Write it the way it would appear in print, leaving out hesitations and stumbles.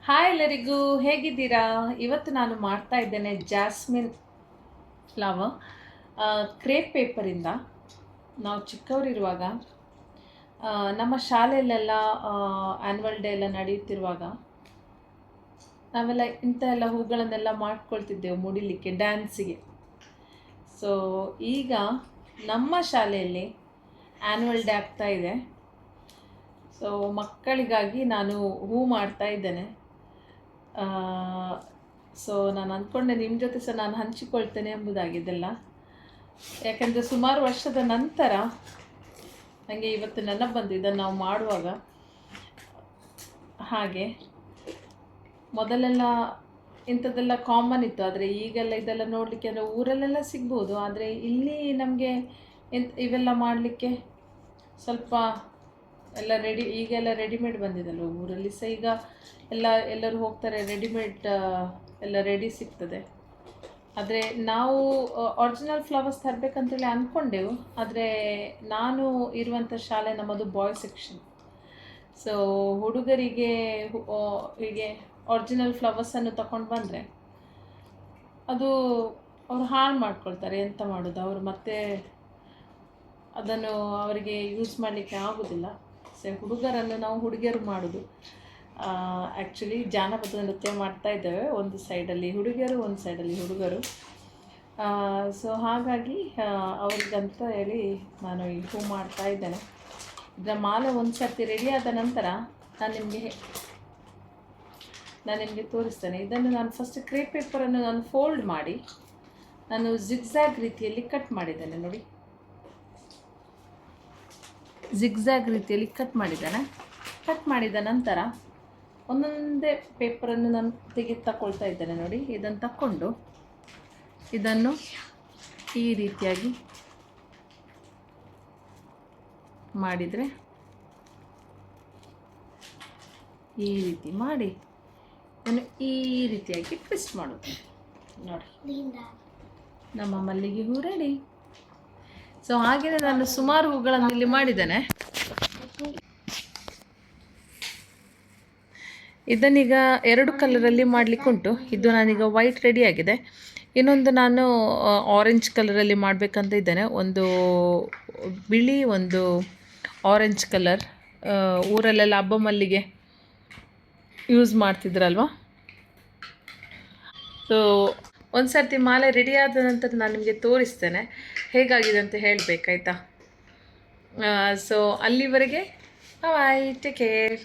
Hi ಎಲ್ಲರಿಗೂ, ಹೇಗಿದ್ದೀರಾ? ಇವತ್ತು ನಾನು ಮಾಡ್ತಾ ಇದ್ದೇನೆ ಜಾಸ್ಮಿನ್ ಫ್ಲವರ್ ಕ್ರೇಪ್ ಪೇಪರಿಂದ. ನಾವು ಚಿಕ್ಕವರಿರುವಾಗ ನಮ್ಮ ಶಾಲೆಯಲ್ಲೆಲ್ಲ ಆ್ಯನ್ಯುವಲ್ ಡೇ ಎಲ್ಲ ನಡೆಯುತ್ತಿರುವಾಗ ನಾವೆಲ್ಲ ಇಂಥ ಎಲ್ಲ ಹೂಗಳನ್ನೆಲ್ಲ ಮಾಡ್ಕೊಳ್ತಿದ್ದೆವು ಮುಡಿಲಿಕ್ಕೆ, ಡ್ಯಾನ್ಸಿಗೆ. ಸೊ ಈಗ ನಮ್ಮ ಶಾಲೆಯಲ್ಲಿ ಆ್ಯನ್ಯುವಲ್ ಡೇ ಆಗ್ತಾ ಇದೆ. ಸೊ ಮಕ್ಕಳಿಗಾಗಿ ನಾನು ಹೂ ಮಾಡ್ತಾ ಇದ್ದೇನೆ. ಸೊ ನಾನು ಅಂದ್ಕೊಂಡೆ ನಿಮ್ಮ ಜೊತೆ ಸಹ ನಾನು ಹಂಚಿಕೊಳ್ತೇನೆ ಎಂಬುದಾಗಿದ್ದೆಲ್ಲ. ಯಾಕೆಂದರೆ ಸುಮಾರು ವರ್ಷದ ನಂತರ ನನಗೆ ಇವತ್ತು ನೆನಪು ಬಂದು ಇದನ್ನು ನಾವು ಮಾಡುವಾಗ. ಹಾಗೆ ಮೊದಲೆಲ್ಲ ಇಂಥದ್ದೆಲ್ಲ ಕಾಮನ್ ಇತ್ತು, ಆದರೆ ಈಗೆಲ್ಲ ಇದೆಲ್ಲ ನೋಡಲಿಕ್ಕೆ ಅಂದರೆ ಊರಲ್ಲೆಲ್ಲ ಸಿಗ್ಬೋದು, ಆದರೆ ಇಲ್ಲಿ ನಮಗೆ ಇವೆಲ್ಲ ಮಾಡಲಿಕ್ಕೆ ಸ್ವಲ್ಪ ಎಲ್ಲ ಈಗೆಲ್ಲ ರೆಡಿಮೇಡ್ ಬಂದಿದಲ್ವ. ಊರಲ್ಲಿ ಸಹ ಈಗ ಎಲ್ಲರೂ ಹೋಗ್ತಾರೆ, ರೆಡಿಮೇಡ್ ಎಲ್ಲ ರೆಡಿ ಸಿಗ್ತದೆ. ಆದರೆ ನಾವು ಒರಿಜಿನಲ್ ಫ್ಲವರ್ಸ್ ತರಬೇಕಂತೇಳಿ ಅಂದ್ಕೊಂಡೆವು. ಆದರೆ ನಾನು ಇರುವಂಥ ಶಾಲೆ ನಮ್ಮದು ಬಾಯ್ ಸೆಕ್ಷನ್. ಸೊ ಹುಡುಗರಿಗೆ ಹೀಗೆ ಒರಿಜಿನಲ್ ಫ್ಲವರ್ಸನ್ನು ತಗೊಂಡು ಬಂದರೆ ಅದು ಅವರು ಹಾಳು ಮಾಡ್ಕೊಳ್ತಾರೆ. ಎಂತ ಮಾಡೋದು, ಅವರು ಮತ್ತೆ ಅದನ್ನು ಅವರಿಗೆ ಯೂಸ್ ಮಾಡಲಿಕ್ಕೆ ಆಗೋದಿಲ್ಲ. ಸೊ ಹುಡುಗರನ್ನು ನಾವು ಹುಡುಗಿಯರು ಮಾಡೋದು. ಆ್ಯಕ್ಚುಲಿ ಜಾನಪದ ನೃತ್ಯ ಮಾಡ್ತಾ ಇದ್ದೇವೆ, ಒಂದು ಸೈಡಲ್ಲಿ ಹುಡುಗಿಯರು, ಒಂದು ಸೈಡಲ್ಲಿ ಹುಡುಗರು. ಸೊ ಹಾಗಾಗಿ ಅವ್ರಿಗಂತ ಹೇಳಿ ನಾನು ಈ ಹೂ ಮಾಡ್ತಾ ಇದ್ದೇನೆ. ಇದರ ಮಾಲೆ ಒಂದು ಸರ್ತಿ ರೆಡಿಯಾದ ನಂತರ ನಾನು ನಿಮಗೆ ತೋರಿಸ್ತೇನೆ. ಇದನ್ನು ನಾನು ಫಸ್ಟ್ ಕ್ರೇಪ್ ಪೇಪರನ್ನು ನಾನು ಫೋಲ್ಡ್ ಮಾಡಿ ನಾನು ಜಿಗ್ಜ್ಯಾಗ್ ರೀತಿಯಲ್ಲಿ ಕಟ್ ಮಾಡಿದ್ದೇನೆ. ನೋಡಿ, ಜಿಗ್ಜ್ಯಾಗ್ ರೀತಿಯಲ್ಲಿ ಕಟ್ ಮಾಡಿದ್ದೇನೆ. ಕಟ್ ಮಾಡಿದ ನಂತರ ಒಂದೊಂದೇ ಪೇಪರನ್ನು ನಾನು ತಗೊಳ್ತಾ ಇದ್ದೇನೆ. ನೋಡಿ, ಇದನ್ನು ತಕ್ಕೊಂಡು ಇದನ್ನು ಈ ರೀತಿಯಾಗಿ ಮಾಡಿದರೆ, ಈ ರೀತಿ ಮಾಡಿ ನಾನು ಈ ರೀತಿಯಾಗಿ ಟ್ವಿಸ್ಟ್ ಮಾಡುತ್ತೇನೆ. ನೋಡಿ, ನಮ್ಮ ಮಲ್ಲಿಗೆ ಹೂ ರೆಡಿ. ಸೊ ಹಾಗೆಯೇ ನಾನು ಸುಮಾರು ಹೂಗಳನ್ನು ಇಲ್ಲಿ ಮಾಡಿದ್ದೇನೆ. ಇದನ್ನೀಗ 2 ಕಲರಲ್ಲಿ ಮಾಡಲಿಕ್ಕೆ ಉಂಟು. ಇದು ನಾನೀಗ ವೈಟ್ ರೆಡಿ ಆಗಿದೆ. ಇನ್ನೊಂದು ನಾನು ಆರೆಂಜ್ ಕಲರಲ್ಲಿ ಮಾಡಬೇಕಂತ ಇದ್ದೇನೆ. ಒಂದು ಬಿಳಿ, ಒಂದು ಆರೆಂಜ್ ಕಲರ್. ಊರಲ್ಲೆಲ್ಲ ಹಬ್ಬ ಮಲ್ಲಿಗೆ ಯೂಸ್ ಮಾಡ್ತಿದ್ರಲ್ವ. ಸೊ ಒಂದು ಸರ್ತಿ ಮಾಲೆ ರೆಡಿ ಆದ ನಂತರ ನಾನು ನಿಮಗೆ ತೋರಿಸ್ತೇನೆ ಹೇಗಾಗಿದೆ ಅಂತ ಹೇಳಬೇಕಾಯ್ತಾ. ಸೊ ಅಲ್ಲಿವರೆಗೆ ಬಾಯ್, ಟೇಕ್ ಕೇರ್.